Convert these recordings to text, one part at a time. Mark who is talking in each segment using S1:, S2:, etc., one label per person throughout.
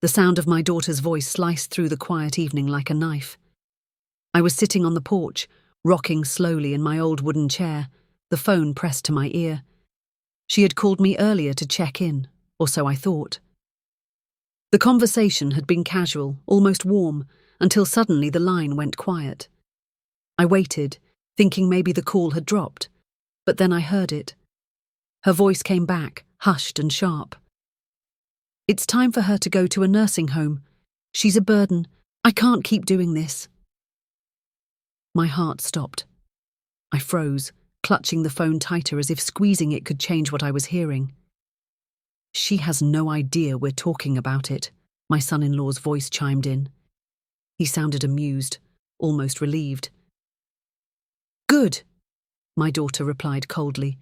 S1: The sound of my daughter's voice sliced through the quiet evening like a knife. I was sitting on the porch, rocking slowly in my old wooden chair, the phone pressed to my ear. She had called me earlier to check in, or so I thought. The conversation had been casual, almost warm, until suddenly the line went quiet. I waited, thinking maybe the call had dropped, but then I heard it. Her voice came back, hushed and sharp. "It's time for her to go to a nursing home. She's a burden. I can't keep doing this." My heart stopped. I froze, clutching the phone tighter as if squeezing it could change what I was hearing. "She has no idea we're talking about it," my son-in-law's voice chimed in. He sounded amused, almost relieved. "Good," my daughter replied coldly.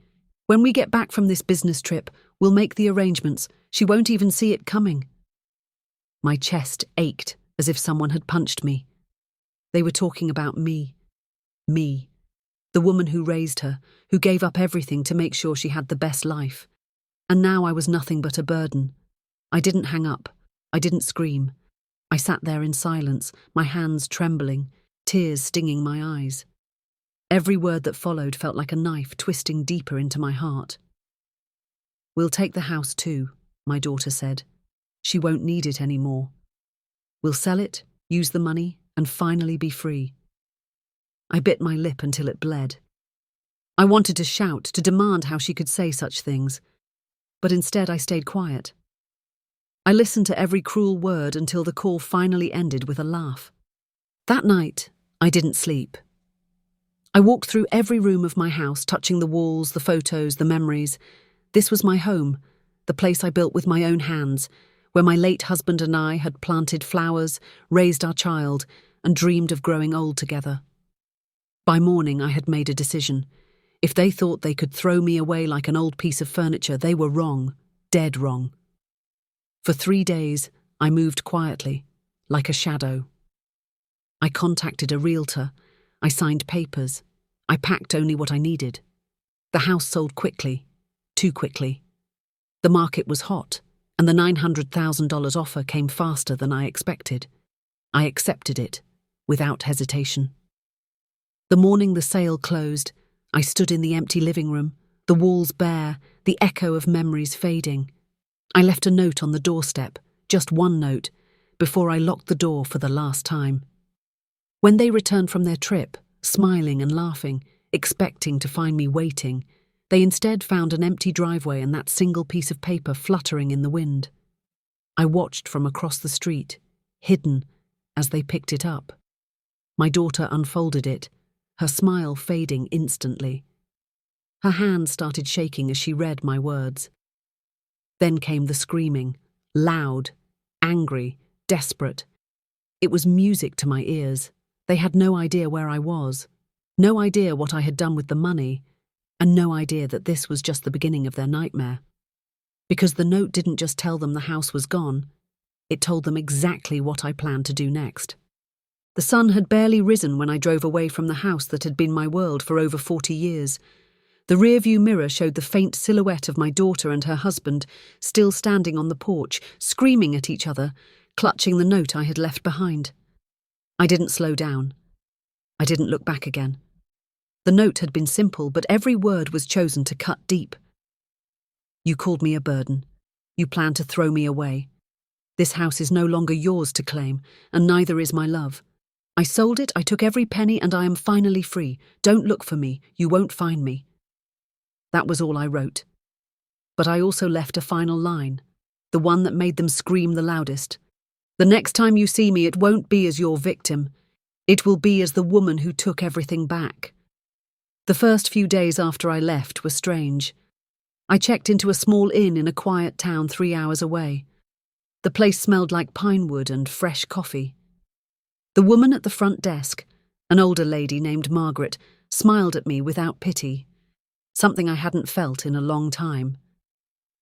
S1: "When we get back from this business trip, we'll make the arrangements. She won't even see it coming." My chest ached as if someone had punched me. They were talking about me. Me. The woman who raised her, who gave up everything to make sure she had the best life. And now I was nothing but a burden. I didn't hang up. I didn't scream. I sat there in silence, my hands trembling, tears stinging my eyes. Every word that followed felt like a knife twisting deeper into my heart. "We'll take the house too," my daughter said. "She won't need it anymore. We'll sell it, use the money, and finally be free." I bit my lip until it bled. I wanted to shout, to demand how she could say such things, but instead I stayed quiet. I listened to every cruel word until the call finally ended with a laugh. That night, I didn't sleep. I walked through every room of my house, touching the walls, the photos, the memories. This was my home, the place I built with my own hands, where my late husband and I had planted flowers, raised our child, and dreamed of growing old together. By morning, I had made a decision. If they thought they could throw me away like an old piece of furniture, they were wrong, dead wrong. For 3 days, I moved quietly, like a shadow. I contacted a realtor. I signed papers. I packed only what I needed. The house sold quickly, too quickly. The market was hot, and the $900,000 offer came faster than I expected. I accepted it, without hesitation. The morning the sale closed, I stood in the empty living room, the walls bare, the echo of memories fading. I left a note on the doorstep, just one note, before I locked the door for the last time. When they returned from their trip, smiling and laughing, expecting to find me waiting, they instead found an empty driveway and that single piece of paper fluttering in the wind. I watched from across the street, hidden, as they picked it up. My daughter unfolded it, her smile fading instantly. Her hand started shaking as she read my words. Then came the screaming, loud, angry, desperate. It was music to my ears. They had no idea where I was, no idea what I had done with the money, and no idea that this was just the beginning of their nightmare. Because the note didn't just tell them the house was gone, it told them exactly what I planned to do next. The sun had barely risen when I drove away from the house that had been my world for over 40 years. The rearview mirror showed the faint silhouette of my daughter and her husband, still standing on the porch, screaming at each other, clutching the note I had left behind. I didn't slow down. I didn't look back again. The note had been simple, but every word was chosen to cut deep. "You called me a burden. You planned to throw me away. This house is no longer yours to claim, and neither is my love. I sold it, I took every penny, and I am finally free. Don't look for me. You won't find me." That was all I wrote. But I also left a final line, the one that made them scream the loudest. "The next time you see me, it won't be as your victim. It will be as the woman who took everything back." The first few days after I left were strange. I checked into a small inn in a quiet town 3 hours away. The place smelled like pine wood and fresh coffee. The woman at the front desk, an older lady named Margaret, smiled at me without pity, something I hadn't felt in a long time.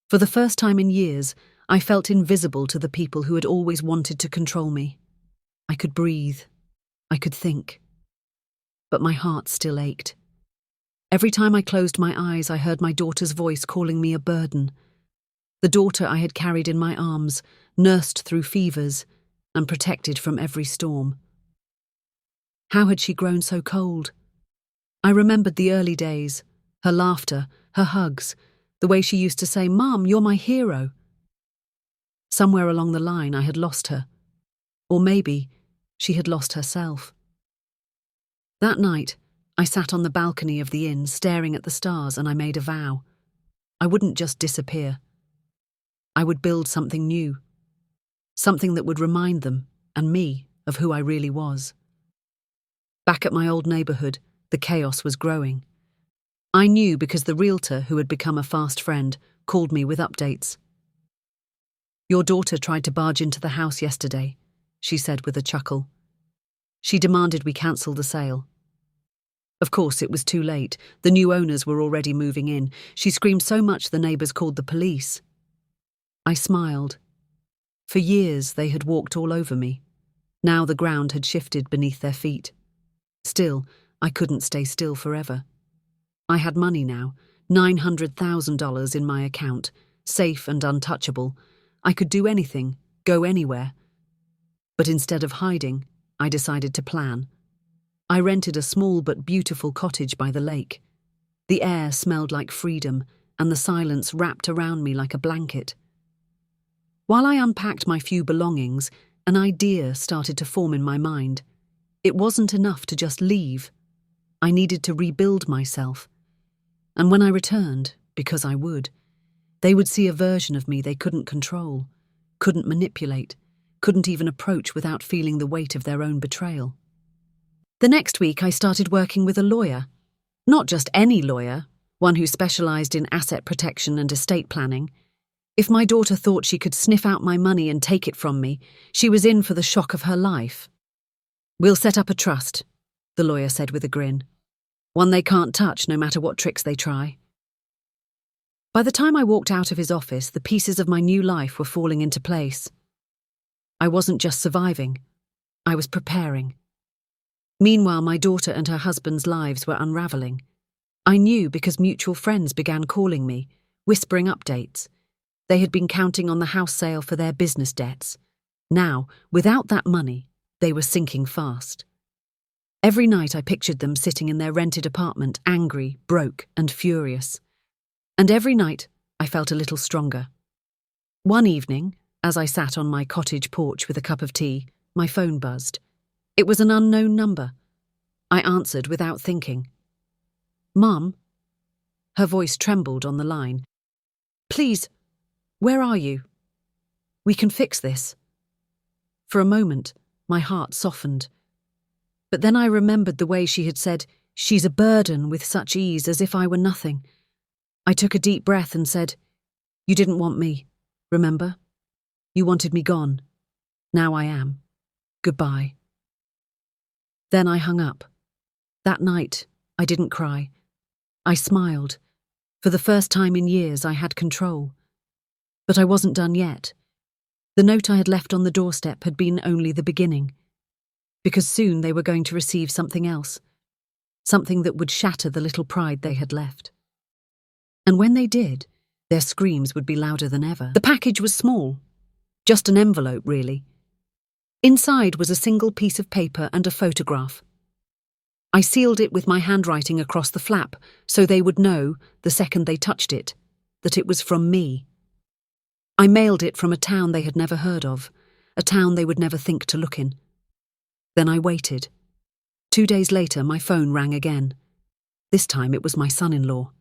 S1: For the first time in years, I felt invisible to the people who had always wanted to control me. I could breathe. I could think. But my heart still ached. Every time I closed my eyes, I heard my daughter's voice calling me a burden. The daughter I had carried in my arms, nursed through fevers, and protected from every storm. How had she grown so cold? I remembered the early days, her laughter, her hugs, the way she used to say, "Mum, you're my hero." Somewhere along the line I had lost her. Or maybe she had lost herself. That night, I sat on the balcony of the inn staring at the stars, and I made a vow. I wouldn't just disappear. I would build something new. Something that would remind them, and me, of who I really was. Back at my old neighbourhood, the chaos was growing. I knew because the realtor, who had become a fast friend, called me with updates. "Your daughter tried to barge into the house yesterday," she said with a chuckle. "She demanded we cancel the sale." Of course, it was too late. The new owners were already moving in. She screamed so much the neighbours called the police. I smiled. For years they had walked all over me. Now the ground had shifted beneath their feet. Still, I couldn't stay still forever. I had money now, $900,000 in my account, safe and untouchable. I could do anything, go anywhere. But instead of hiding, I decided to plan. I rented a small but beautiful cottage by the lake. The air smelled like freedom, and the silence wrapped around me like a blanket. While I unpacked my few belongings, an idea started to form in my mind. It wasn't enough to just leave. I needed to rebuild myself. And when I returned, because I would, they would see a version of me they couldn't control, couldn't manipulate, couldn't even approach without feeling the weight of their own betrayal. The next week I started working with a lawyer. Not just any lawyer, one who specialised in asset protection and estate planning. If my daughter thought she could sniff out my money and take it from me, she was in for the shock of her life. "We'll set up a trust," the lawyer said with a grin. "One they can't touch no matter what tricks they try." By the time I walked out of his office, the pieces of my new life were falling into place. I wasn't just surviving, I was preparing. Meanwhile, my daughter and her husband's lives were unravelling. I knew because mutual friends began calling me, whispering updates. They had been counting on the house sale for their business debts. Now, without that money, they were sinking fast. Every night I pictured them sitting in their rented apartment, angry, broke, and furious. And every night I felt a little stronger. One evening, as I sat on my cottage porch with a cup of tea, my phone buzzed. It was an unknown number. I answered without thinking. "Mum?" Her voice trembled on the line. "Please, where are you? We can fix this." For a moment, my heart softened. But then I remembered the way she had said, "She's a burden," with such ease, as if I were nothing. I took a deep breath and said, "You didn't want me, remember? You wanted me gone. Now I am. Goodbye." Then I hung up. That night, I didn't cry. I smiled. For the first time in years, I had control. But I wasn't done yet. The note I had left on the doorstep had been only the beginning. Because soon they were going to receive something else. Something that would shatter the little pride they had left. And when they did, their screams would be louder than ever. The package was small. Just an envelope, really. Inside was a single piece of paper and a photograph. I sealed it with my handwriting across the flap, so they would know, the second they touched it, that it was from me. I mailed it from a town they had never heard of, a town they would never think to look in. Then I waited. 2 days later, my phone rang again. This time it was my son-in-law.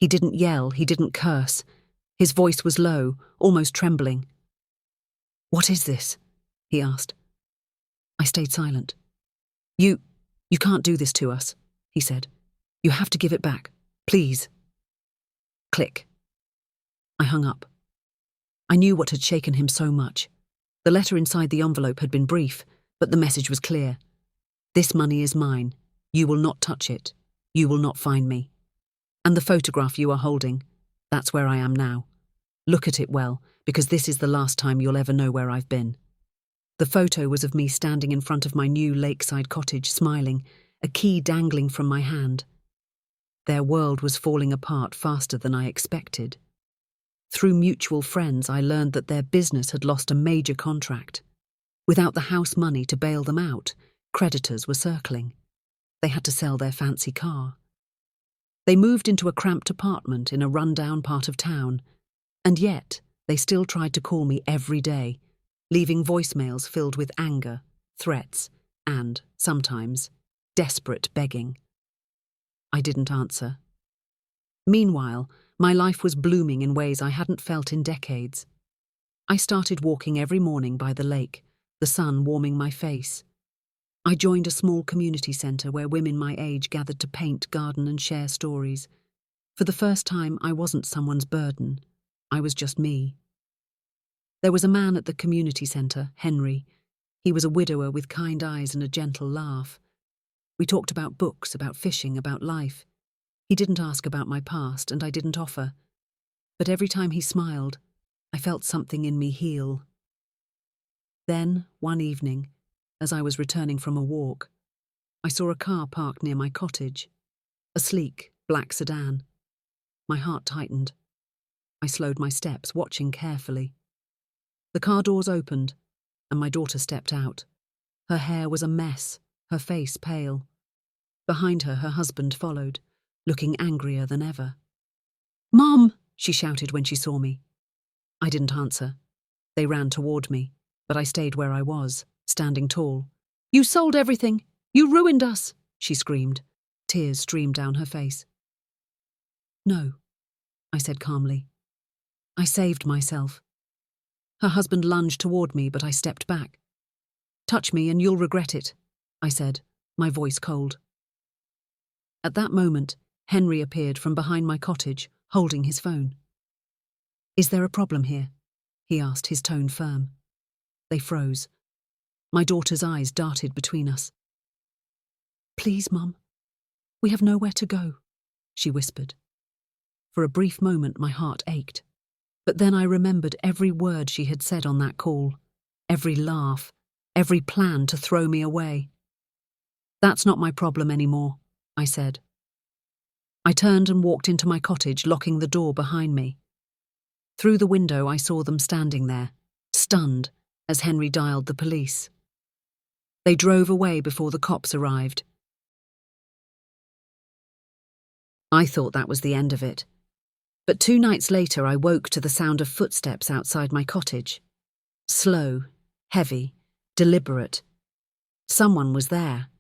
S1: He didn't yell, he didn't curse. His voice was low, almost trembling. "What is this?" he asked. I stayed silent. You can't do this to us," he said. "You have to give it back, please." Click. I hung up. I knew what had shaken him so much. The letter inside the envelope had been brief, but the message was clear. "This money is mine. You will not touch it. You will not find me. And the photograph you are holding, that's where I am now. Look at it well, because this is the last time you'll ever know where I've been." The photo was of me standing in front of my new lakeside cottage, smiling, a key dangling from my hand. Their world was falling apart faster than I expected. Through mutual friends, I learned that their business had lost a major contract. Without the house money to bail them out, creditors were circling. They had to sell their fancy car. They moved into a cramped apartment in a rundown part of town, and yet they still tried to call me every day, leaving voicemails filled with anger, threats, and, sometimes, desperate begging. I didn't answer. Meanwhile, my life was blooming in ways I hadn't felt in decades. I started walking every morning by the lake, the sun warming my face. I joined a small community centre where women my age gathered to paint, garden and share stories. For the first time, I wasn't someone's burden. I was just me. There was a man at the community centre, Henry. He was a widower with kind eyes and a gentle laugh. We talked about books, about fishing, about life. He didn't ask about my past, and I didn't offer. But every time he smiled, I felt something in me heal. Then, one evening, as I was returning from a walk, I saw a car parked near my cottage. A sleek, black sedan. My heart tightened. I slowed my steps, watching carefully. The car doors opened, and my daughter stepped out. Her hair was a mess, her face pale. Behind her, her husband followed, looking angrier than ever. "Mom!" she shouted when she saw me. I didn't answer. They ran toward me, but I stayed where I was, standing tall. "You sold everything! You ruined us!" she screamed. Tears streamed down her face. "No," I said calmly. "I saved myself." Her husband lunged toward me, but I stepped back. "Touch me and you'll regret it," I said, my voice cold. At that moment, Henry appeared from behind my cottage, holding his phone. "Is there a problem here?" he asked, his tone firm. They froze. My daughter's eyes darted between us. "Please, Mum, we have nowhere to go," she whispered. For a brief moment, my heart ached. But then I remembered every word she had said on that call, every laugh, every plan to throw me away. "That's not my problem anymore," I said. I turned and walked into my cottage, locking the door behind me. Through the window, I saw them standing there, stunned, as Henry dialed the police. They drove away before the cops arrived. I thought that was the end of it. But 2 nights later, I woke to the sound of footsteps outside my cottage. Slow, heavy, deliberate. Someone was there.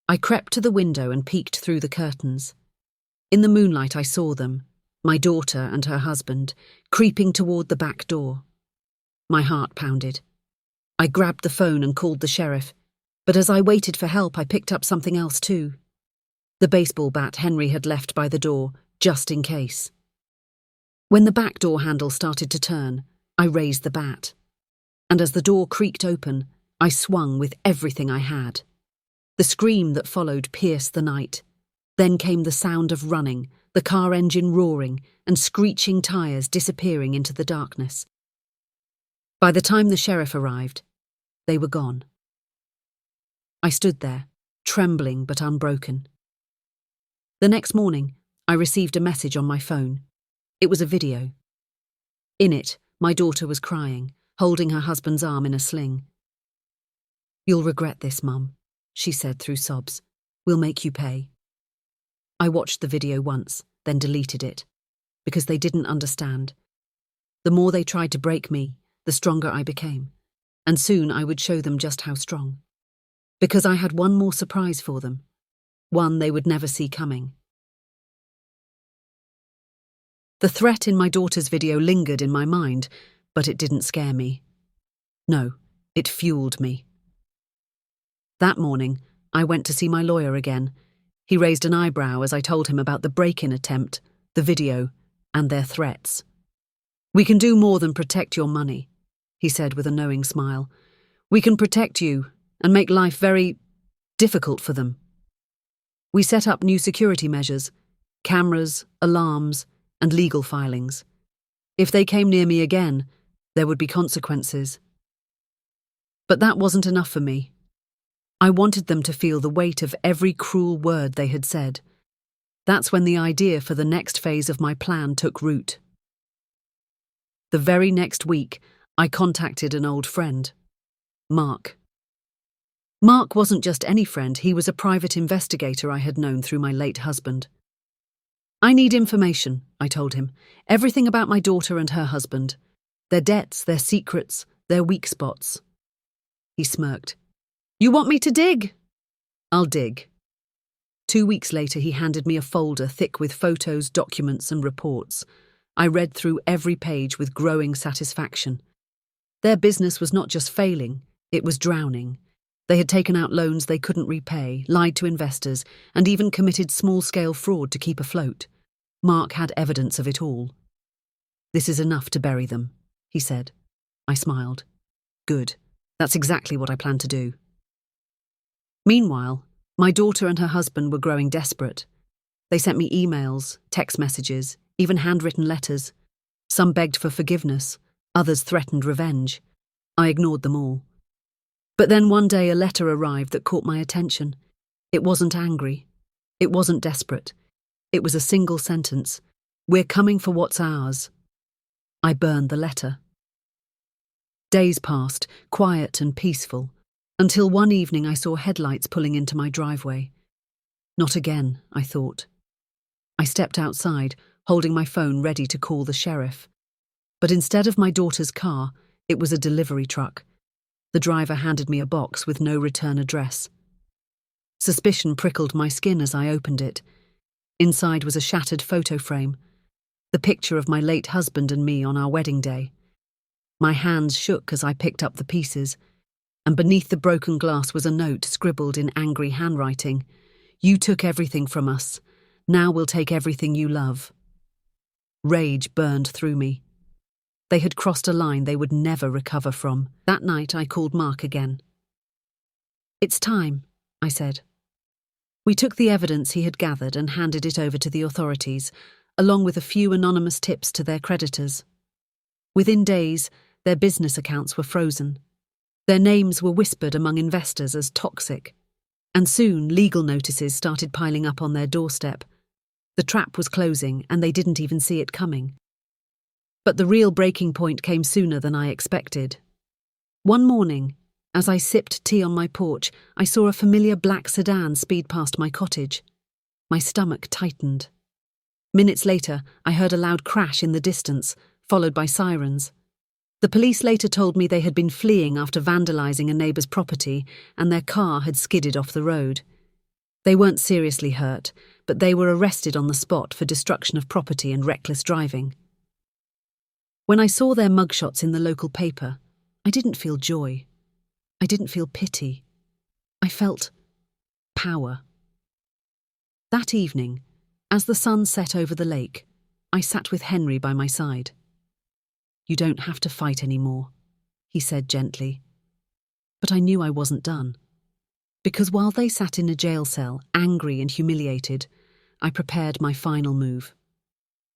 S1: I crept to the window and peeked through the curtains. In the moonlight, I saw them, my daughter and her husband, creeping toward the back door. My heart pounded. I grabbed the phone and called the sheriff, but as I waited for help, I picked up something else too. The baseball bat Henry had left by the door, just in case. When the back door handle started to turn, I raised the bat. And as the door creaked open, I swung with everything I had. The scream that followed pierced the night. Then came the sound of running, the car engine roaring, and screeching tires disappearing into the darkness. By the time the sheriff arrived, they were gone. I stood there, trembling but unbroken. The next morning, I received a message on my phone. It was a video. In it, my daughter was crying, holding her husband's arm in a sling. "You'll regret this, Mum," she said through sobs. "We'll make you pay." I watched the video once, then deleted it, because they didn't understand. The more they tried to break me, the stronger I became, and soon I would show them just how strong. Because I had one more surprise for them, one they would never see coming. The threat in my daughter's video lingered in my mind, but it didn't scare me. No, it fueled me. That morning, I went to see my lawyer again. He raised an eyebrow as I told him about the break-in attempt, the video, and their threats. "We can do more than protect your money," he said with a knowing smile. "We can protect you and make life very difficult for them." We set up new security measures, cameras, alarms, and legal filings. If they came near me again, there would be consequences. But that wasn't enough for me. I wanted them to feel the weight of every cruel word they had said. That's when the idea for the next phase of my plan took root. The very next week, I contacted an old friend, Mark. Mark wasn't just any friend, he was a private investigator I had known through my late husband. "I need information," I told him. "Everything about my daughter and her husband. Their debts, their secrets, their weak spots." He smirked. "You want me to dig?" "I'll dig." 2 weeks later, he handed me a folder thick with photos, documents, and reports. I read through every page with growing satisfaction. Their business was not just failing, it was drowning. They had taken out loans they couldn't repay, lied to investors, and even committed small-scale fraud to keep afloat. Mark had evidence of it all. "This is enough to bury them," he said. I smiled. "Good. That's exactly what I plan to do." Meanwhile, my daughter and her husband were growing desperate. They sent me emails, text messages, even handwritten letters. Some begged for forgiveness, others threatened revenge. I ignored them all. But then one day a letter arrived that caught my attention. It wasn't angry. It wasn't desperate. It was a single sentence. "We're coming for what's ours." I burned the letter. Days passed, quiet and peaceful, until one evening I saw headlights pulling into my driveway. Not again, I thought. I stepped outside, holding my phone ready to call the sheriff. But instead of my daughter's car, it was a delivery truck. The driver handed me a box with no return address. Suspicion prickled my skin as I opened it. Inside was a shattered photo frame, the picture of my late husband and me on our wedding day. My hands shook as I picked up the pieces, and beneath the broken glass was a note scribbled in angry handwriting. "You took everything from us. Now we'll take everything you love." Rage burned through me. They had crossed a line they would never recover from. That night I called Mark again. "It's time," I said. We took the evidence he had gathered and handed it over to the authorities, along with a few anonymous tips to their creditors. Within days, their business accounts were frozen. Their names were whispered among investors as toxic, and soon legal notices started piling up on their doorstep. The trap was closing, and they didn't even see it coming. But the real breaking point came sooner than I expected. One morning, as I sipped tea on my porch, I saw a familiar black sedan speed past my cottage. My stomach tightened. Minutes later, I heard a loud crash in the distance, followed by sirens. The police later told me they had been fleeing after vandalizing a neighbour's property, and their car had skidded off the road. They weren't seriously hurt, but they were arrested on the spot for destruction of property and reckless driving. When I saw their mugshots in the local paper, I didn't feel joy. I didn't feel pity. I felt power. That evening, as the sun set over the lake, I sat with Henry by my side. "You don't have to fight anymore," he said gently. But I knew I wasn't done. Because while they sat in a jail cell, angry and humiliated, I prepared my final move.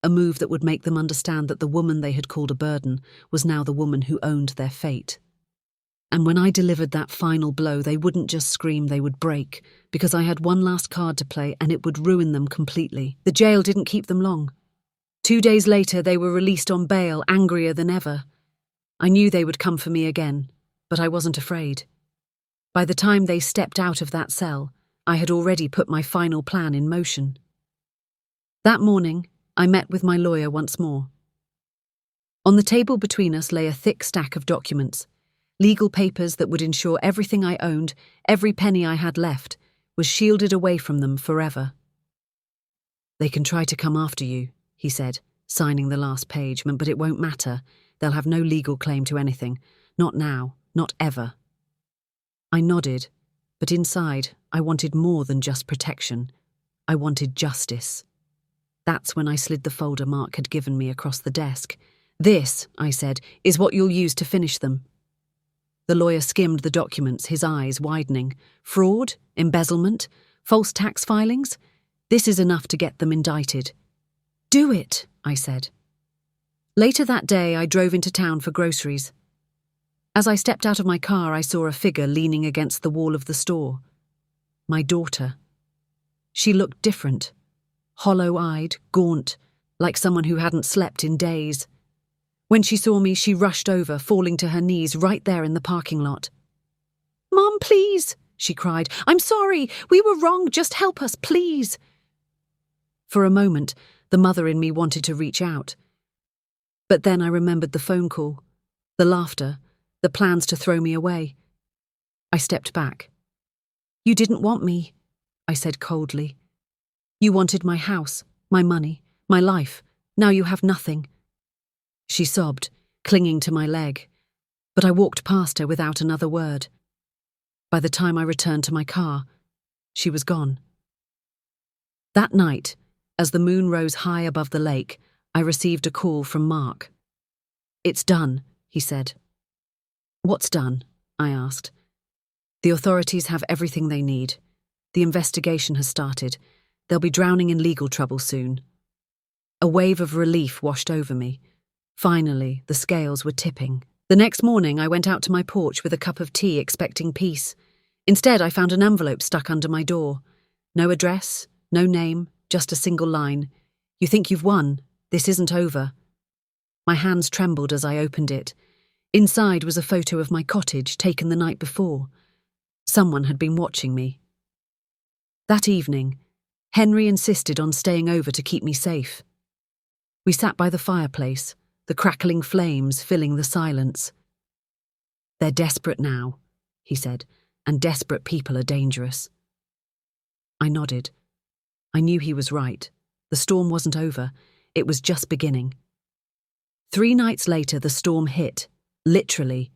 S1: A move that would make them understand that the woman they had called a burden was now the woman who owned their fate. And when I delivered that final blow, they wouldn't just scream, they would break, because I had one last card to play and it would ruin them completely. The jail didn't keep them long. 2 days later, they were released on bail, angrier than ever. I knew they would come for me again, but I wasn't afraid. By the time they stepped out of that cell, I had already put my final plan in motion. That morning, I met with my lawyer once more. On the table between us lay a thick stack of documents, legal papers that would ensure everything I owned, every penny I had left, was shielded away from them forever. "They can try to come after you," he said, signing the last page, "but it won't matter. They'll have no legal claim to anything. Not now, not ever." I nodded, but inside, I wanted more than just protection. I wanted justice. That's when I slid the folder Mark had given me across the desk. "This," I said, "is what you'll use to finish them." The lawyer skimmed the documents, his eyes widening. "Fraud? Embezzlement? False tax filings? This is enough to get them indicted." "Do it," I said. Later that day, I drove into town for groceries. As I stepped out of my car, I saw a figure leaning against the wall of the store. My daughter. She looked different. Hollow-eyed, gaunt, like someone who hadn't slept in days. When she saw me, she rushed over, falling to her knees right there in the parking lot. "Mom, please," she cried. "I'm sorry. We were wrong. Just help us, please." For a moment, the mother in me wanted to reach out. But then I remembered the phone call, the laughter, the plans to throw me away. I stepped back. "You didn't want me," I said coldly. "You wanted my house, my money, my life. Now you have nothing." She sobbed, clinging to my leg, but I walked past her without another word. By the time I returned to my car, she was gone. That night, as the moon rose high above the lake, I received a call from Mark. "It's done," he said. "What's done?" I asked. "The authorities have everything they need. The investigation has started. They'll be drowning in legal trouble soon." A wave of relief washed over me. Finally, the scales were tipping. The next morning, I went out to my porch with a cup of tea, expecting peace. Instead, I found an envelope stuck under my door. No address, no name, just a single line. "You think you've won? This isn't over." My hands trembled as I opened it. Inside was a photo of my cottage taken the night before. Someone had been watching me. That evening, Henry insisted on staying over to keep me safe. We sat by the fireplace, the crackling flames filling the silence. "They're desperate now," he said, "and desperate people are dangerous." I nodded. I knew he was right. The storm wasn't over. It was just beginning. 3 nights later, the storm hit, literally.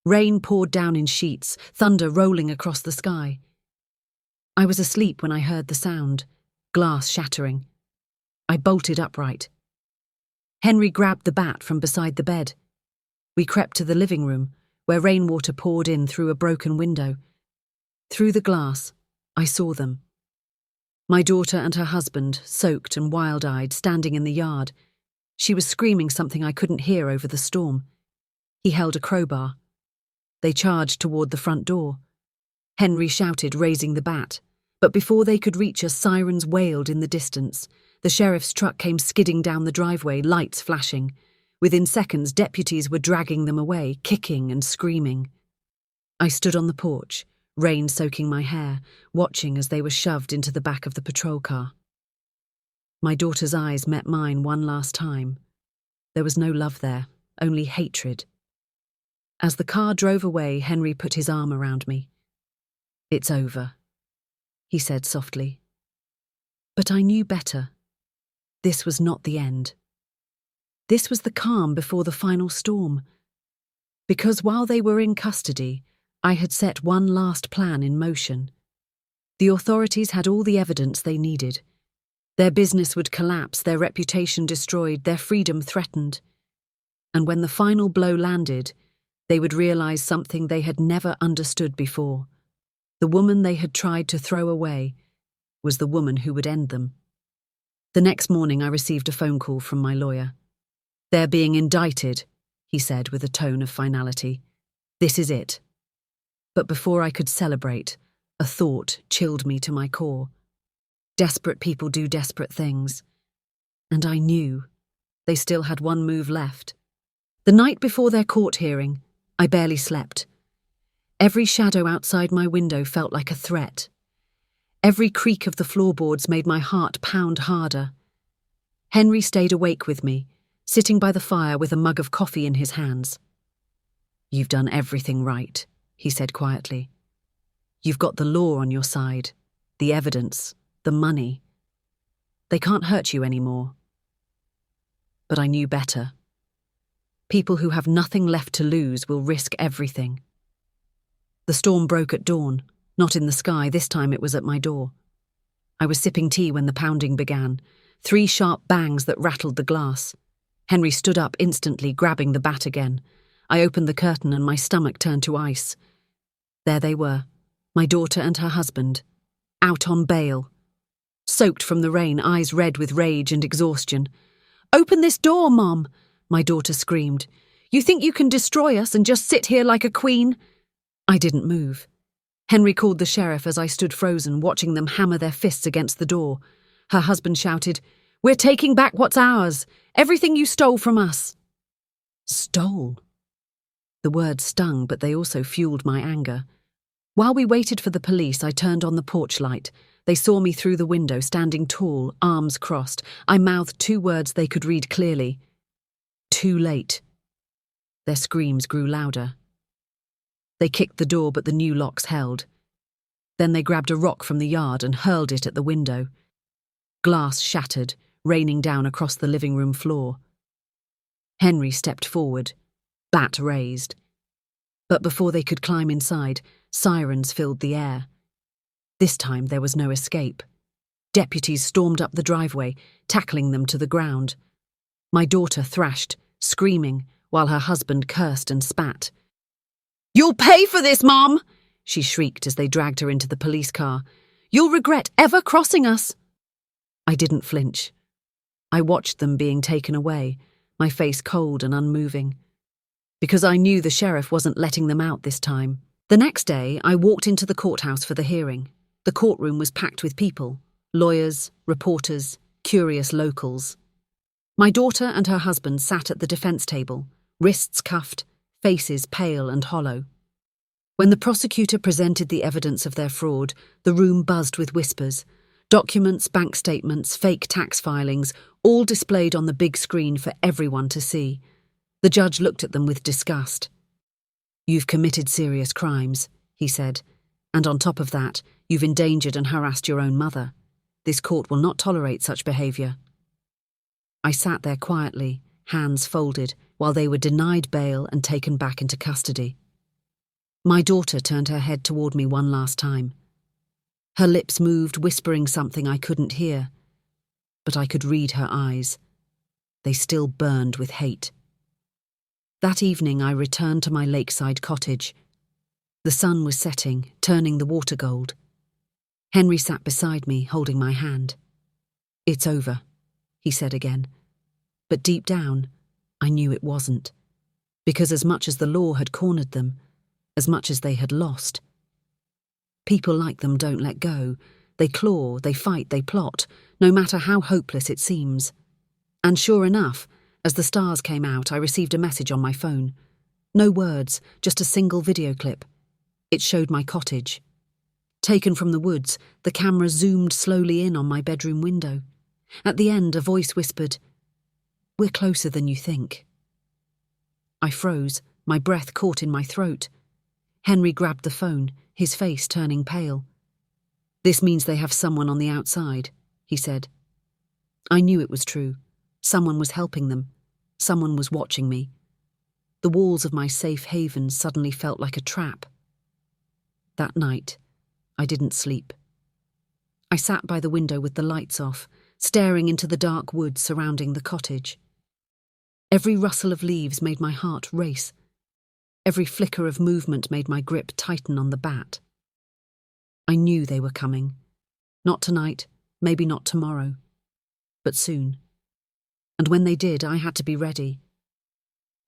S1: Rain poured down in sheets, thunder rolling across the sky. I was asleep when I heard the sound, glass shattering. I bolted upright. Henry grabbed the bat from beside the bed. We crept to the living room, where rainwater poured in through a broken window. Through the glass, I saw them. My daughter and her husband, soaked and wild-eyed, standing in the yard. She was screaming something I couldn't hear over the storm. He held a crowbar. They charged toward the front door. Henry shouted, raising the bat. But before they could reach us, sirens wailed in the distance. The sheriff's truck came skidding down the driveway, lights flashing. Within seconds, deputies were dragging them away, kicking and screaming. I stood on the porch, rain soaking my hair, watching as they were shoved into the back of the patrol car. My daughter's eyes met mine one last time. There was no love there, only hatred. As the car drove away, Henry put his arm around me. "It's over," he said softly. But I knew better. This was not the end. This was the calm before the final storm. Because while they were in custody, I had set one last plan in motion. The authorities had all the evidence they needed. Their business would collapse, their reputation destroyed, their freedom threatened. And when the final blow landed, they would realize something they had never understood before. The woman they had tried to throw away was the woman who would end them. The next morning I received a phone call from my lawyer. "They're being indicted," he said with a tone of finality. "This is it." But before I could celebrate, a thought chilled me to my core. Desperate people do desperate things. And I knew they still had one move left. The night before their court hearing, I barely slept. Every shadow outside my window felt like a threat. Every creak of the floorboards made my heart pound harder. Henry stayed awake with me, sitting by the fire with a mug of coffee in his hands. "You've done everything right," he said quietly. "You've got the law on your side, the evidence, the money. They can't hurt you anymore." But I knew better. People who have nothing left to lose will risk everything. The storm broke at dawn, not in the sky. This time it was at my door. I was sipping tea when the pounding began, 3 sharp bangs that rattled the glass. Henry stood up instantly, grabbing the bat again. I opened the curtain and my stomach turned to ice. There they were, my daughter and her husband, out on bail. Soaked from the rain, eyes red with rage and exhaustion. "Open this door, Mom," my daughter screamed. "You think you can destroy us and just sit here like a queen?" I didn't move. Henry called the sheriff as I stood frozen, watching them hammer their fists against the door. Her husband shouted, "We're taking back what's ours, everything you stole from us." Stole. The words stung, but they also fueled my anger. While we waited for the police, I turned on the porch light. They saw me through the window, standing tall, arms crossed. I mouthed 2 words they could read clearly. Too late. Their screams grew louder. They kicked the door, but the new locks held. Then they grabbed a rock from the yard and hurled it at the window. Glass shattered, raining down across the living room floor. Henry stepped forward, bat raised. But before they could climb inside, sirens filled the air. This time there was no escape. Deputies stormed up the driveway, tackling them to the ground. My daughter thrashed, screaming, while her husband cursed and spat. "You'll pay for this, Mom!" she shrieked as they dragged her into the police car. "You'll regret ever crossing us!" I didn't flinch. I watched them being taken away, my face cold and unmoving, because I knew the sheriff wasn't letting them out this time. The next day, I walked into the courthouse for the hearing. The courtroom was packed with people, lawyers, reporters, curious locals. My daughter and her husband sat at the defense table, wrists cuffed, faces pale and hollow. When the prosecutor presented the evidence of their fraud, the room buzzed with whispers. Documents, bank statements, fake tax filings, all displayed on the big screen for everyone to see. The judge looked at them with disgust. "You've committed serious crimes," he said, "and on top of that, you've endangered and harassed your own mother. This court will not tolerate such behaviour." I sat there quietly, hands folded, while they were denied bail and taken back into custody. My daughter turned her head toward me one last time. Her lips moved, whispering something I couldn't hear, but I could read her eyes. They still burned with hate. That evening I returned to my lakeside cottage. The sun was setting, turning the water gold. Henry sat beside me, holding my hand. "It's over," he said again. But deep down, I knew it wasn't, because as much as the law had cornered them, as much as they had lost, people like them don't let go. They claw, they fight, they plot, no matter how hopeless it seems. And sure enough, as the stars came out, I received a message on my phone. No words, just a single video clip. It showed my cottage. Taken from the woods, the camera zoomed slowly in on my bedroom window. At the end, a voice whispered, "We're closer than you think." I froze, my breath caught in my throat. Henry grabbed the phone, his face turning pale. "This means they have someone on the outside," he said. I knew it was true. Someone was helping them. Someone was watching me. The walls of my safe haven suddenly felt like a trap. That night, I didn't sleep. I sat by the window with the lights off, staring into the dark woods surrounding the cottage. Every rustle of leaves made my heart race. Every flicker of movement made my grip tighten on the bat. I knew they were coming. Not tonight, maybe not tomorrow, but soon. And when they did, I had to be ready.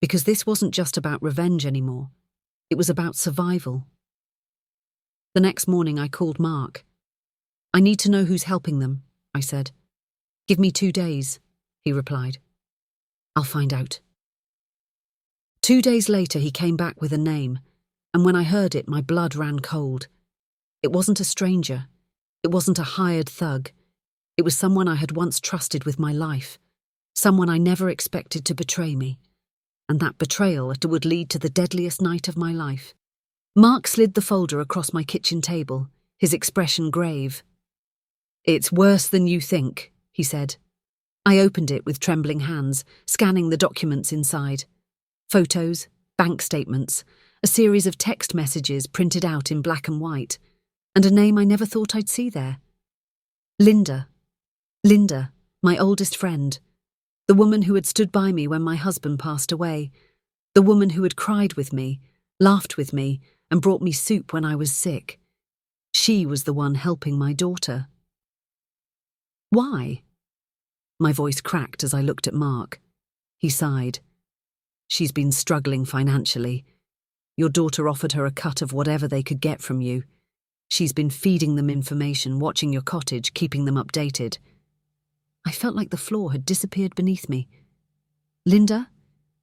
S1: Because this wasn't just about revenge anymore. It was about survival. The next morning I called Mark. "I need to know who's helping them," I said. "Give me 2 days," he replied. "I'll find out." 2 days later he came back with a name, and when I heard it, my blood ran cold. It wasn't a stranger. It wasn't a hired thug. It was someone I had once trusted with my life. Someone I never expected to betray me. And that betrayal would lead to the deadliest night of my life. Mark slid the folder across my kitchen table, his expression grave. "It's worse than you think," he said. I opened it with trembling hands, scanning the documents inside. Photos, bank statements, a series of text messages printed out in black and white, and a name I never thought I'd see there. Linda. Linda, my oldest friend. The woman who had stood by me when my husband passed away. The woman who had cried with me, laughed with me, and brought me soup when I was sick. She was the one helping my daughter. "Why?" My voice cracked as I looked at Mark. He sighed. "She's been struggling financially. Your daughter offered her a cut of whatever they could get from you. She's been feeding them information, watching your cottage, keeping them updated." I felt like the floor had disappeared beneath me. "Linda?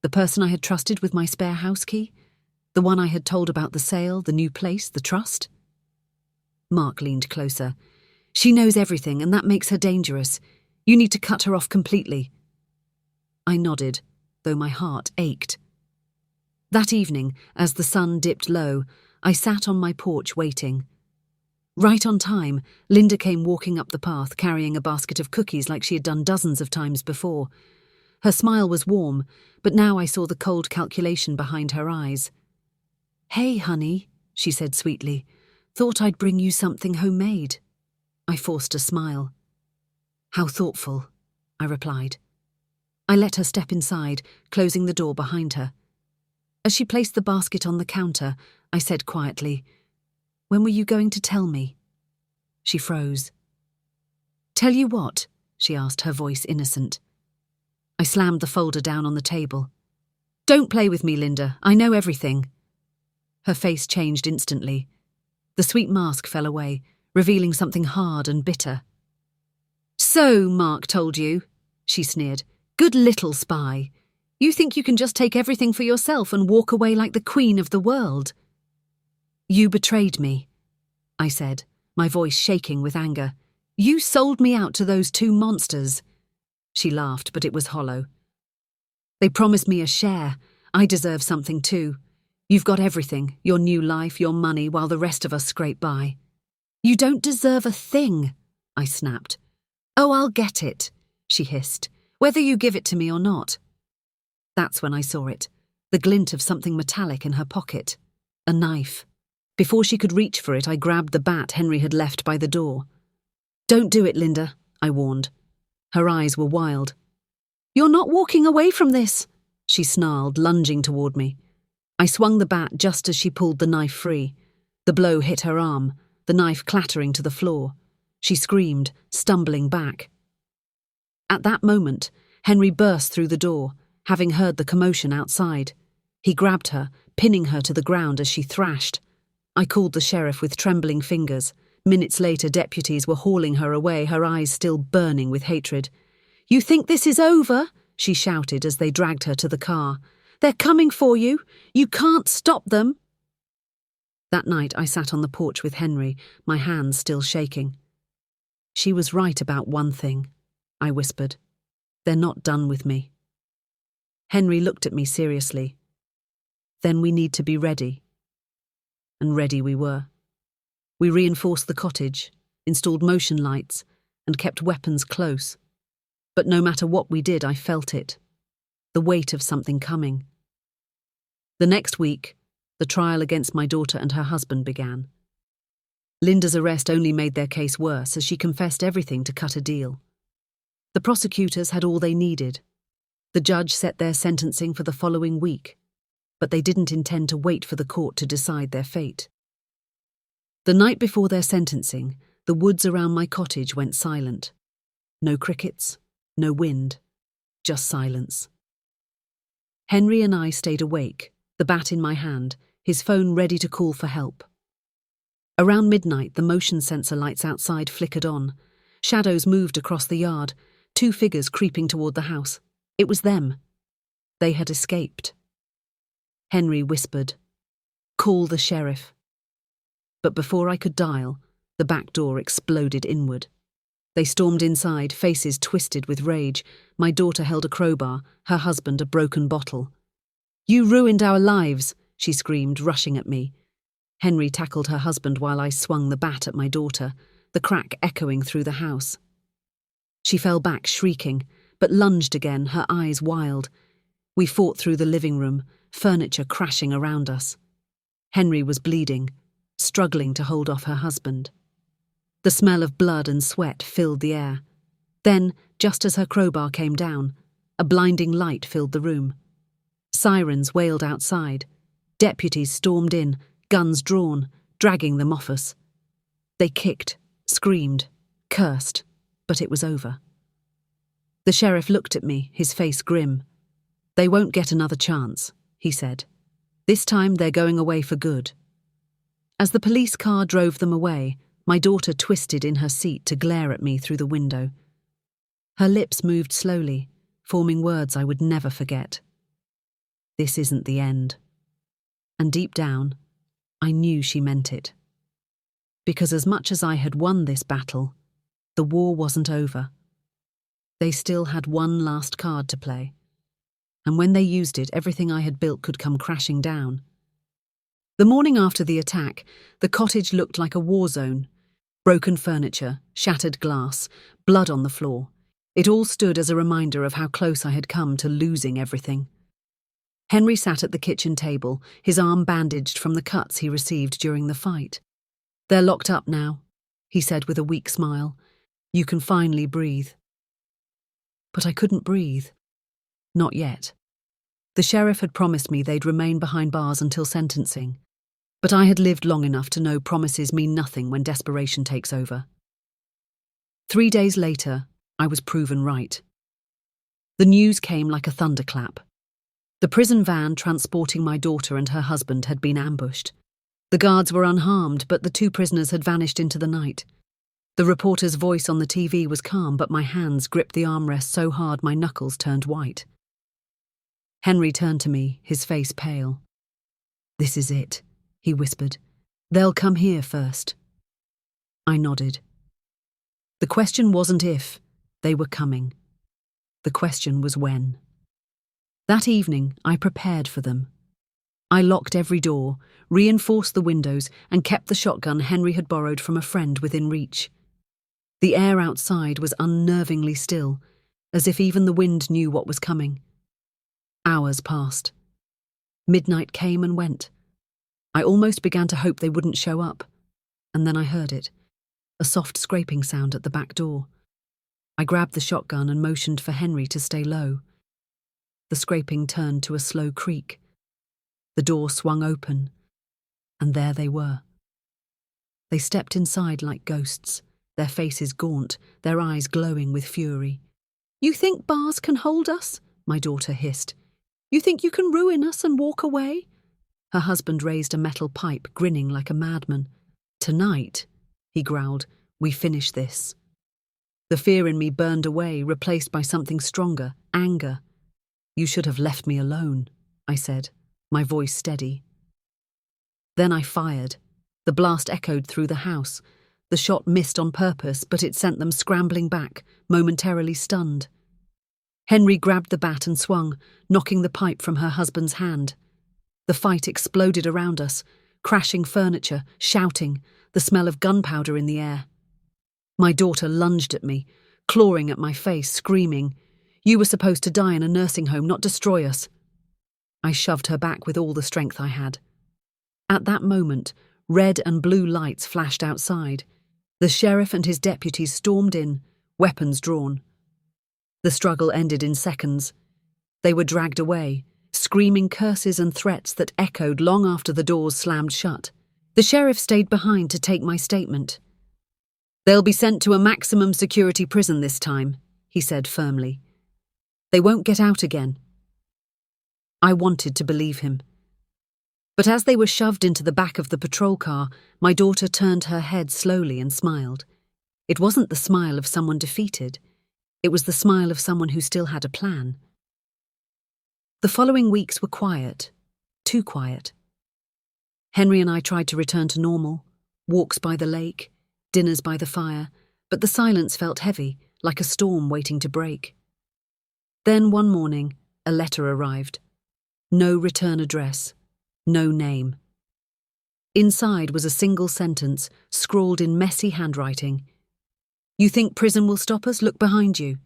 S1: The person I had trusted with my spare house key? The one I had told about the sale, the new place, the trust? Mark leaned closer. She knows everything, and that makes her dangerous. You need to cut her off completely. I nodded, though my heart ached. That evening, as the sun dipped low, I sat on my porch waiting. Right on time, Linda came walking up the path carrying a basket of cookies like she had done dozens of times before. Her smile was warm, but now I saw the cold calculation behind her eyes. "Hey, honey," she said sweetly. "Thought I'd bring you something homemade." I forced a smile. "How thoughtful," I replied. I let her step inside, closing the door behind her. As she placed the basket on the counter, I said quietly, "When were you going to tell me?" She froze. "Tell you what?" she asked, her voice innocent. I slammed the folder down on the table. "Don't play with me, Linda. I know everything." Her face changed instantly. The sweet mask fell away, revealing something hard and bitter. "So, Mark told you," she sneered. "Good little spy. You think you can just take everything for yourself and walk away like the queen of the world?" "You betrayed me," I said, my voice shaking with anger. "You sold me out to those two monsters." She laughed, but it was hollow. "They promised me a share. I deserve something too. You've got everything, your new life, your money, while the rest of us scrape by." "You don't deserve a thing," I snapped. "Oh, I'll get it," she hissed, "whether you give it to me or not." That's when I saw it, the glint of something metallic in her pocket. A knife. Before she could reach for it, I grabbed the bat Henry had left by the door. "Don't do it, Linda," I warned. Her eyes were wild. "You're not walking away from this," she snarled, lunging toward me. I swung the bat just as she pulled the knife free. The blow hit her arm, the knife clattering to the floor. She screamed, stumbling back. At that moment, Henry burst through the door, having heard the commotion outside. He grabbed her, pinning her to the ground as she thrashed. I called the sheriff with trembling fingers. Minutes later, deputies were hauling her away, her eyes still burning with hatred. "You think this is over?" she shouted as they dragged her to the car. "They're coming for you. You can't stop them." That night I sat on the porch with Henry, my hands still shaking. "She was right about one thing," I whispered. "They're not done with me." Henry looked at me seriously. "Then we need to be ready." And ready we were. We reinforced the cottage, installed motion lights, and kept weapons close. But no matter what we did, I felt it. The weight of something coming. The next week, the trial against my daughter and her husband began. Linda's arrest only made their case worse as she confessed everything to cut a deal. The prosecutors had all they needed. The judge set their sentencing for the following week, but they didn't intend to wait for the court to decide their fate. The night before their sentencing, the woods around my cottage went silent. No crickets, no wind, just silence. Henry and I stayed awake, the bat in my hand, his phone ready to call for help. Around midnight, the motion sensor lights outside flickered on. Shadows moved across the yard, two figures creeping toward the house. It was them. They had escaped. Henry whispered, "Call the sheriff." But before I could dial, the back door exploded inward. They stormed inside, faces twisted with rage. My daughter held a crowbar, her husband a broken bottle. "You ruined our lives," she screamed, rushing at me. Henry tackled her husband while I swung the bat at my daughter, the crack echoing through the house. She fell back, shrieking, but lunged again, her eyes wild. We fought through the living room, furniture crashing around us. Henry was bleeding, struggling to hold off her husband. The smell of blood and sweat filled the air. Then, just as her crowbar came down, a blinding light filled the room. Sirens wailed outside. Deputies stormed in, guns drawn, dragging them off us. They kicked, screamed, cursed, but it was over. The sheriff looked at me, his face grim. "They won't get another chance," he said. "This time they're going away for good." As the police car drove them away, my daughter twisted in her seat to glare at me through the window. Her lips moved slowly, forming words I would never forget. This isn't the end. And deep down, I knew she meant it. Because as much as I had won this battle, the war wasn't over. They still had one last card to play. And when they used it, everything I had built could come crashing down. The morning after the attack, the cottage looked like a war zone. Broken furniture, shattered glass, blood on the floor. It all stood as a reminder of how close I had come to losing everything. Henry sat at the kitchen table, his arm bandaged from the cuts he received during the fight. "They're locked up now," he said with a weak smile. "You can finally breathe." But I couldn't breathe. Not yet. The sheriff had promised me they'd remain behind bars until sentencing. But I had lived long enough to know promises mean nothing when desperation takes over. 3 days later, I was proven right. The news came like a thunderclap. The prison van transporting my daughter and her husband had been ambushed. The guards were unharmed, but the 2 prisoners had vanished into the night. The reporter's voice on the TV was calm, but my hands gripped the armrest so hard my knuckles turned white. Henry turned to me, his face pale. "This is it," he whispered. "They'll come here first." I nodded. The question wasn't if, they were coming. The question was when. That evening, I prepared for them. I locked every door, reinforced the windows, and kept the shotgun Henry had borrowed from a friend within reach. The air outside was unnervingly still, as if even the wind knew what was coming. Hours passed. Midnight came and went. I almost began to hope they wouldn't show up. And then I heard it, a soft scraping sound at the back door. I grabbed the shotgun and motioned for Henry to stay low. The scraping turned to a slow creak. The door swung open, and there they were. They stepped inside like ghosts, their faces gaunt, their eyes glowing with fury. "You think bars can hold us?" my daughter hissed. "You think you can ruin us and walk away?" Her husband raised a metal pipe, grinning like a madman. "Tonight," he growled, "we finish this." The fear in me burned away, replaced by something stronger, anger. "You should have left me alone," I said, my voice steady. Then I fired. The blast echoed through the house. The shot missed on purpose, but it sent them scrambling back, momentarily stunned. Henry grabbed the bat and swung, knocking the pipe from her husband's hand. The fight exploded around us, crashing furniture, shouting, the smell of gunpowder in the air. My daughter lunged at me, clawing at my face, screaming, "You were supposed to die in a nursing home, not destroy us." I shoved her back with all the strength I had. At that moment, red and blue lights flashed outside. The sheriff and his deputies stormed in, weapons drawn. The struggle ended in seconds. They were dragged away, screaming curses and threats that echoed long after the doors slammed shut. The sheriff stayed behind to take my statement. "They'll be sent to a maximum security prison this time," he said firmly. "They won't get out again." I wanted to believe him. But as they were shoved into the back of the patrol car, my daughter turned her head slowly and smiled. It wasn't the smile of someone defeated. It was the smile of someone who still had a plan. The following weeks were quiet, too quiet. Henry and I tried to return to normal, walks by the lake, dinners by the fire, but the silence felt heavy, like a storm waiting to break. Then one morning, a letter arrived. No return address, no name. Inside was a single sentence, scrawled in messy handwriting. "You think prison will stop us? Look behind you."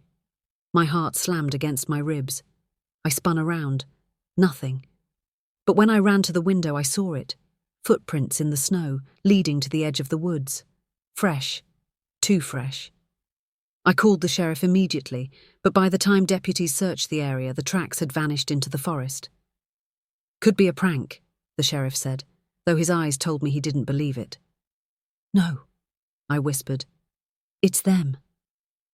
S1: My heart slammed against my ribs. I spun around. Nothing. But when I ran to the window, I saw it. Footprints in the snow, leading to the edge of the woods. Fresh. Too fresh. I called the sheriff immediately, but by the time deputies searched the area, the tracks had vanished into the forest. "Could be a prank," the sheriff said, though his eyes told me he didn't believe it. "No," I whispered. "It's them.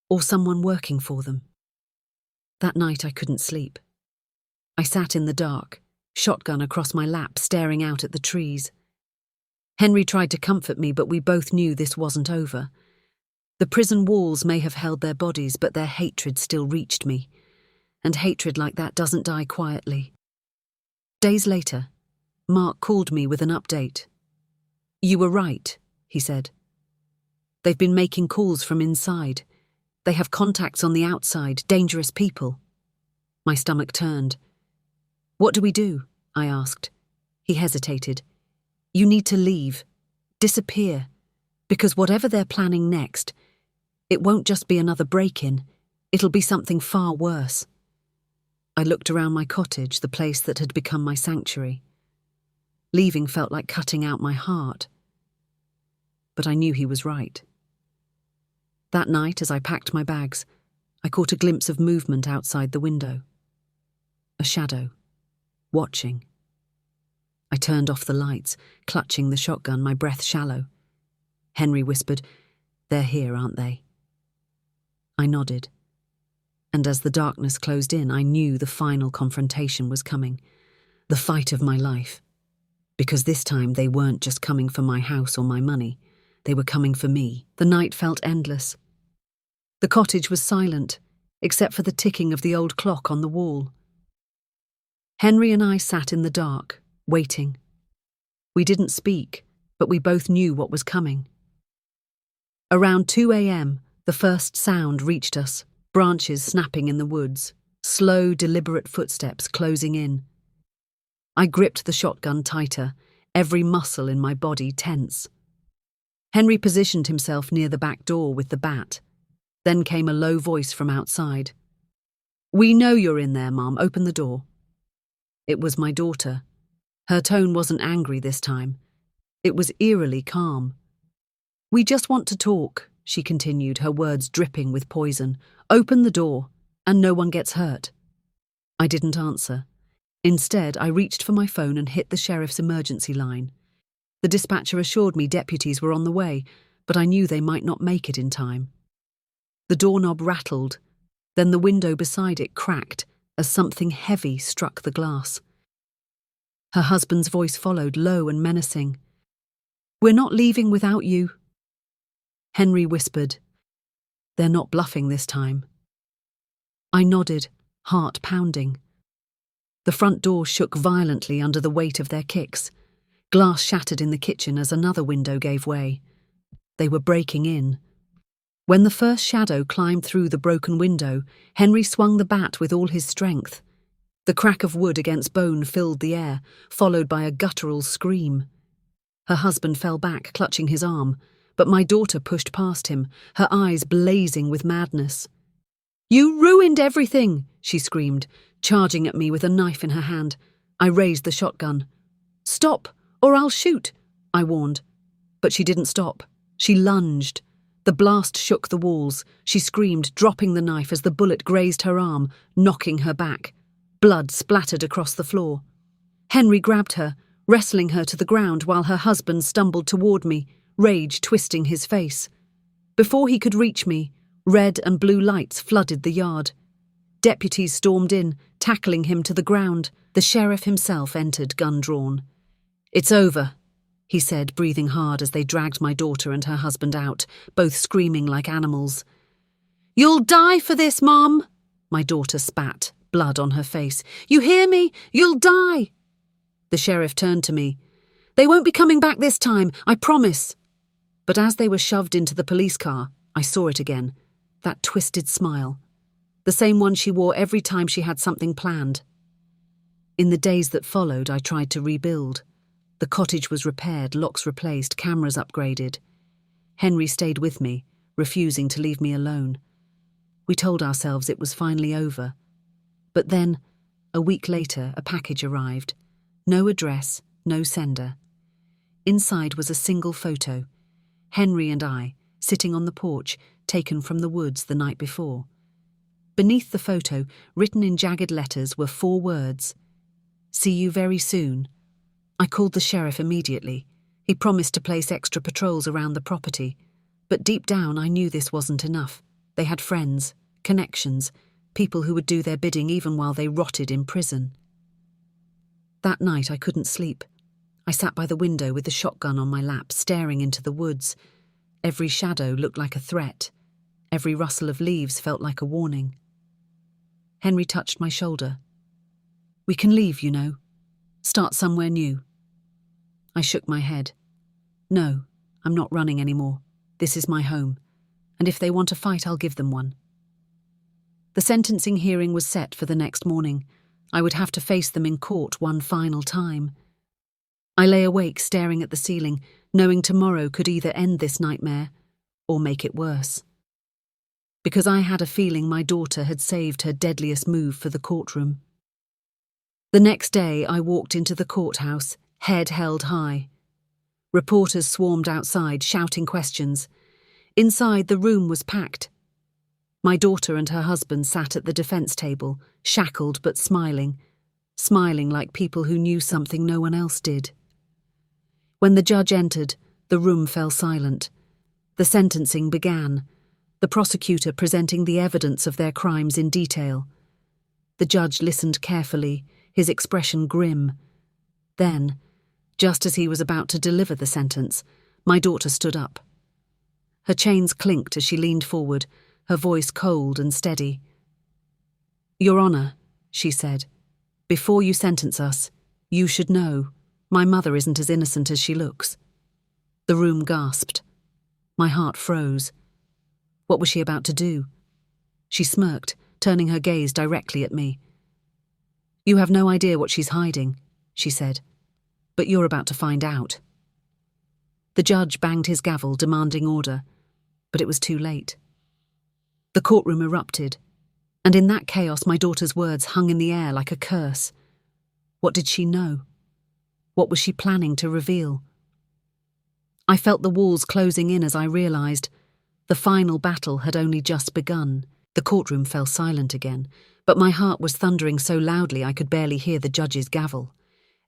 S1: Or someone working for them." That night I couldn't sleep. I sat in the dark, shotgun across my lap, staring out at the trees. Henry tried to comfort me, but we both knew this wasn't over. The prison walls may have held their bodies, but their hatred still reached me. And hatred like that doesn't die quietly. Days later, Mark called me with an update. "You were right," he said. "They've been making calls from inside. They have contacts on the outside, dangerous people." My stomach turned. "What do we do?" I asked. He hesitated. "You need to leave. Disappear. Because whatever they're planning next, it won't just be another break-in. It'll be something far worse." I looked around my cottage, the place that had become my sanctuary. Leaving felt like cutting out my heart. But I knew he was right. That night, as I packed my bags, I caught a glimpse of movement outside the window. A shadow. Watching. I turned off the lights, clutching the shotgun, my breath shallow. Henry whispered, "They're here, aren't they?" I nodded. And as the darkness closed in, I knew the final confrontation was coming. The fight of my life. Because this time they weren't just coming for my house or my money. They were coming for me. The night felt endless. The cottage was silent, except for the ticking of the old clock on the wall. Henry and I sat in the dark, waiting. We didn't speak, but we both knew what was coming. Around 2 a.m., the first sound reached us, branches snapping in the woods, slow, deliberate footsteps closing in. I gripped the shotgun tighter, every muscle in my body tense. Henry positioned himself near the back door with the bat. Then came a low voice from outside. "We know you're in there, Mom. Open the door." It was my daughter. Her tone wasn't angry this time. It was eerily calm. "We just want to talk," she continued, her words dripping with poison. "Open the door, and no one gets hurt." I didn't answer. Instead, I reached for my phone and hit the sheriff's emergency line. The dispatcher assured me deputies were on the way, but I knew they might not make it in time. The doorknob rattled, then the window beside it cracked as something heavy struck the glass. Her husband's voice followed, low and menacing. "We're not leaving without you." Henry whispered, "They're not bluffing this time." I nodded, heart pounding. The front door shook violently under the weight of their kicks. Glass shattered in the kitchen as another window gave way. They were breaking in. When the first shadow climbed through the broken window, Henry swung the bat with all his strength. The crack of wood against bone filled the air, followed by a guttural scream. Her husband fell back, clutching his arm, but my daughter pushed past him, her eyes blazing with madness. "You ruined everything!" she screamed, charging at me with a knife in her hand. I raised the shotgun. "Stop, or I'll shoot," I warned. But she didn't stop. She lunged. The blast shook the walls. She screamed, dropping the knife as the bullet grazed her arm, knocking her back. Blood splattered across the floor. Henry grabbed her, wrestling her to the ground while her husband stumbled toward me, rage twisting his face. Before he could reach me, red and blue lights flooded the yard. Deputies stormed in, tackling him to the ground. The sheriff himself entered, gun drawn. "It's over," he said, breathing hard as they dragged my daughter and her husband out, both screaming like animals. "You'll die for this, Mom!" My daughter spat, blood on her face. "You hear me? You'll die!" The sheriff turned to me. "They won't be coming back this time, I promise." But as they were shoved into the police car, I saw it again, that twisted smile. The same one she wore every time she had something planned. In the days that followed, I tried to rebuild. The cottage was repaired, locks replaced, cameras upgraded. Henry stayed with me, refusing to leave me alone. We told ourselves it was finally over. But then, a week later, a package arrived. No address, no sender. Inside was a single photo. Henry and I, sitting on the porch, taken from the woods the night before. Beneath the photo, written in jagged letters, were 4 words. "See you very soon." I called the sheriff immediately. He promised to place extra patrols around the property. But deep down, I knew this wasn't enough. They had friends, connections, people who would do their bidding even while they rotted in prison. That night, I couldn't sleep. I sat by the window with the shotgun on my lap, staring into the woods. Every shadow looked like a threat. Every rustle of leaves felt like a warning. Henry touched my shoulder. "We can leave, you know. Start somewhere new. I shook my head. No, I'm not running anymore. This is my home, and if they want a fight, I'll give them one. The sentencing hearing was set for the next morning. I would have to face them in court one final time. I lay awake staring at the ceiling, knowing tomorrow could either end this nightmare or make it worse. Because I had a feeling my daughter had saved her deadliest move for the courtroom. The next day I walked into the courthouse, head held high. Reporters swarmed outside, shouting questions. Inside, the room was packed. My daughter and her husband sat at the defense table, shackled but smiling like people who knew something no one else did. When the judge entered, the room fell silent. The sentencing began, the prosecutor presenting the evidence of their crimes in detail. The judge listened carefully, his expression grim. Then, just as he was about to deliver the sentence, my daughter stood up. Her chains clinked as she leaned forward, her voice cold and steady. "Your Honor," she said, "before you sentence us, you should know my mother isn't as innocent as she looks." The room gasped. My heart froze. What was she about to do? She smirked, turning her gaze directly at me. "You have no idea what she's hiding," she said, "but you're about to find out." The judge banged his gavel, demanding order, but it was too late. The courtroom erupted, and in that chaos my daughter's words hung in the air like a curse. What did she know? What was she planning to reveal? I felt the walls closing in as I realized the final battle had only just begun. The courtroom fell silent again, but my heart was thundering so loudly I could barely hear the judge's gavel.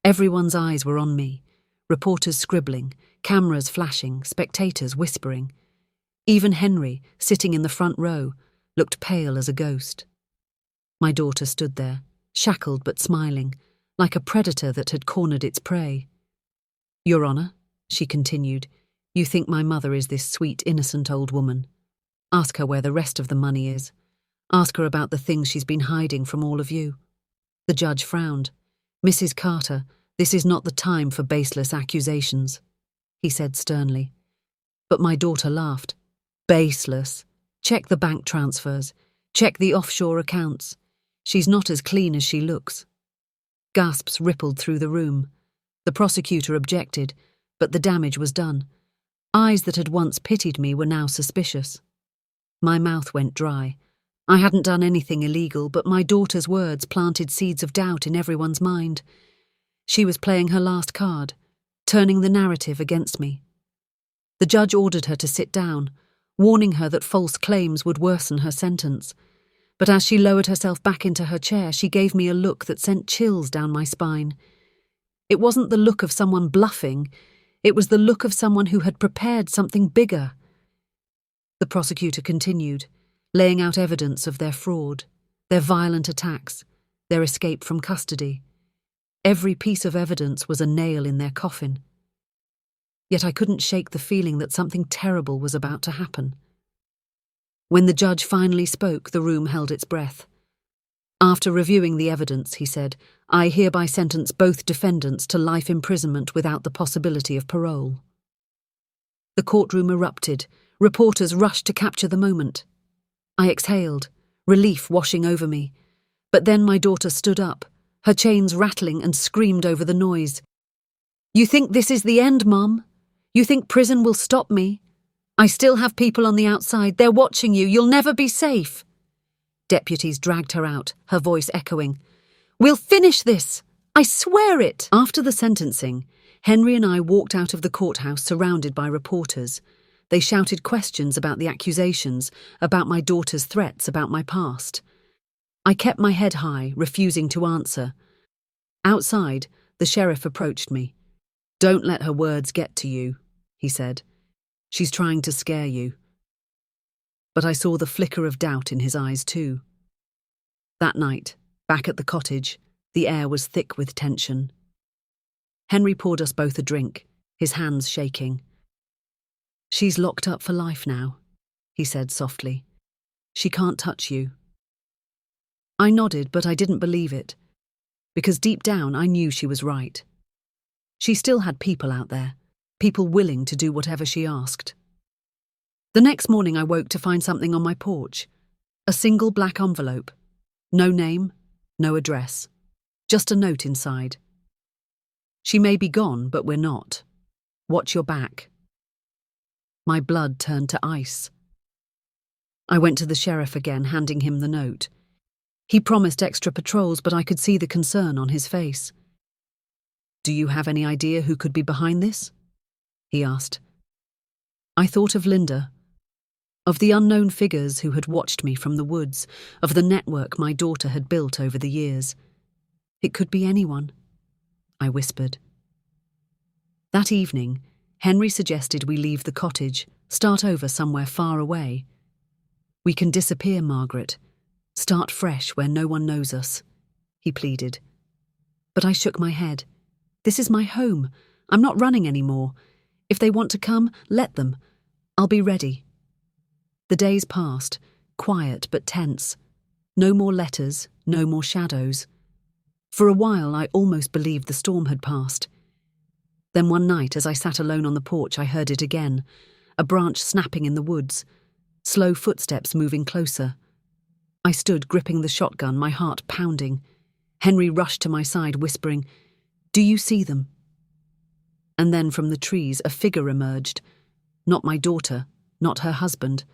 S1: Everyone's eyes were on me, reporters scribbling, cameras flashing, spectators whispering. Even Henry, sitting in the front row, looked pale as a ghost. My daughter stood there, shackled but smiling, like a predator that had cornered its prey. "Your Honor," she continued, "you think my mother is this sweet, innocent old woman. Ask her where the rest of the money is. Ask her about the things she's been hiding from all of you." The judge frowned. "Mrs. Carter, this is not the time for baseless accusations," he said sternly. But my daughter laughed. "Baseless? Check the bank transfers. Check the offshore accounts. She's not as clean as she looks." Gasps rippled through the room. The prosecutor objected, but the damage was done. Eyes that had once pitied me were now suspicious. My mouth went dry. I hadn't done anything illegal, but my daughter's words planted seeds of doubt in everyone's mind. She was playing her last card, turning the narrative against me. The judge ordered her to sit down, warning her that false claims would worsen her sentence. But as she lowered herself back into her chair, she gave me a look that sent chills down my spine. It wasn't the look of someone bluffing, it was the look of someone who had prepared something bigger. The prosecutor continued, laying out evidence of their fraud, their violent attacks, their escape from custody. Every piece of evidence was a nail in their coffin. Yet I couldn't shake the feeling that something terrible was about to happen. When the judge finally spoke, the room held its breath. "After reviewing the evidence," he said, "I hereby sentence both defendants to life imprisonment without the possibility of parole." The courtroom erupted. Reporters rushed to capture the moment. I exhaled, relief washing over me. But then my daughter stood up, her chains rattling, and screamed over the noise. "You think this is the end, Mum? You think prison will stop me? I still have people on the outside. They're watching you. You'll never be safe." Deputies dragged her out, her voice echoing. "We'll finish this. I swear it." After the sentencing, Henry and I walked out of the courthouse surrounded by reporters. They shouted questions about the accusations, about my daughter's threats, about my past. I kept my head high, refusing to answer. Outside, the sheriff approached me. "Don't let her words get to you," he said. "She's trying to scare you." But I saw the flicker of doubt in his eyes too. That night, back at the cottage, the air was thick with tension. Henry poured us both a drink, his hands shaking. "She's locked up for life now," he said softly. "She can't touch you." I nodded, but I didn't believe it. because deep down I knew she was right. She still had people out there, people willing to do whatever she asked. The next morning I woke to find something on my porch. A single black envelope. No name, no address. Just a note inside. She may be gone, but we're not. Watch your back. My blood turned to ice. I went to the sheriff again, handing him the note. He promised extra patrols, but I could see the concern on his face. Do you have any idea who could be behind this? He asked. I thought of Linda, of the unknown figures who had watched me from the woods, of the network my daughter had built over the years. It could be anyone, I whispered. That evening, Henry suggested we leave the cottage, start over somewhere far away. We can disappear, Margaret. Start fresh where no one knows us, he pleaded. But I shook my head. This is my home. I'm not running anymore. If they want to come, let them. I'll be ready. The days passed, quiet but tense. No more letters, no more shadows. For a while, I almost believed the storm had passed. Then one night, as I sat alone on the porch, I heard it again, a branch snapping in the woods, slow footsteps moving closer. I stood gripping the shotgun, my heart pounding. Henry rushed to my side, whispering, "Do you see them?" And then from the trees a figure emerged. Not my daughter, not her husband,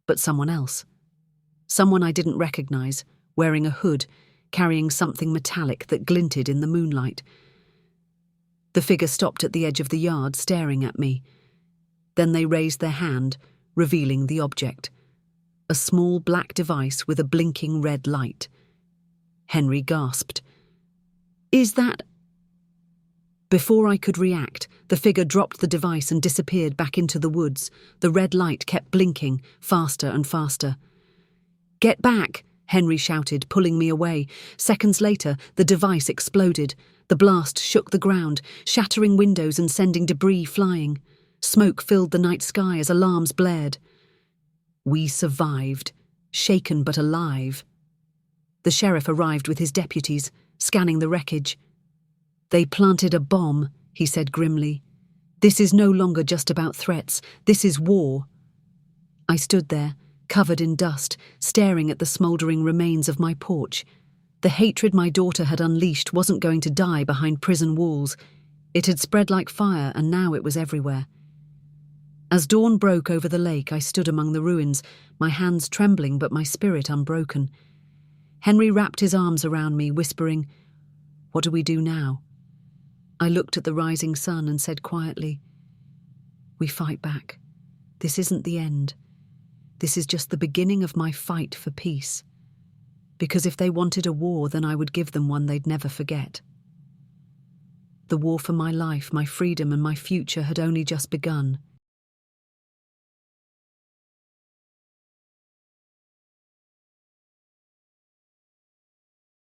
S1: but someone else. Someone I didn't recognize, wearing a hood, carrying something metallic that glinted in the moonlight. The figure stopped at the edge of the yard, staring at me. Then they raised their hand, revealing the object. A small black device with a blinking red light. Henry gasped. "Is that—" Before I could react, the figure dropped the device and disappeared back into the woods. The red light kept blinking, faster and faster. "Get back!" Henry shouted, pulling me away. Seconds later, the device exploded. The blast shook the ground, shattering windows and sending debris flying. Smoke filled the night sky as alarms blared. We survived, shaken but alive. The sheriff arrived with his deputies, scanning the wreckage. "They planted a bomb," he said grimly. "This is no longer just about threats. This is war." I stood there, covered in dust, staring at the smouldering remains of my porch. The hatred my daughter had unleashed wasn't going to die behind prison walls. It had spread like fire, and now it was everywhere. As dawn broke over the lake, I stood among the ruins, my hands trembling but my spirit unbroken. Henry wrapped his arms around me, whispering, "What do we do now?" I looked at the rising sun and said quietly, "We fight back. This isn't the end. This is just the beginning of my fight for peace. Because if they wanted a war, then I would give them one they'd never forget." The war for my life, my freedom, and my future had only just begun.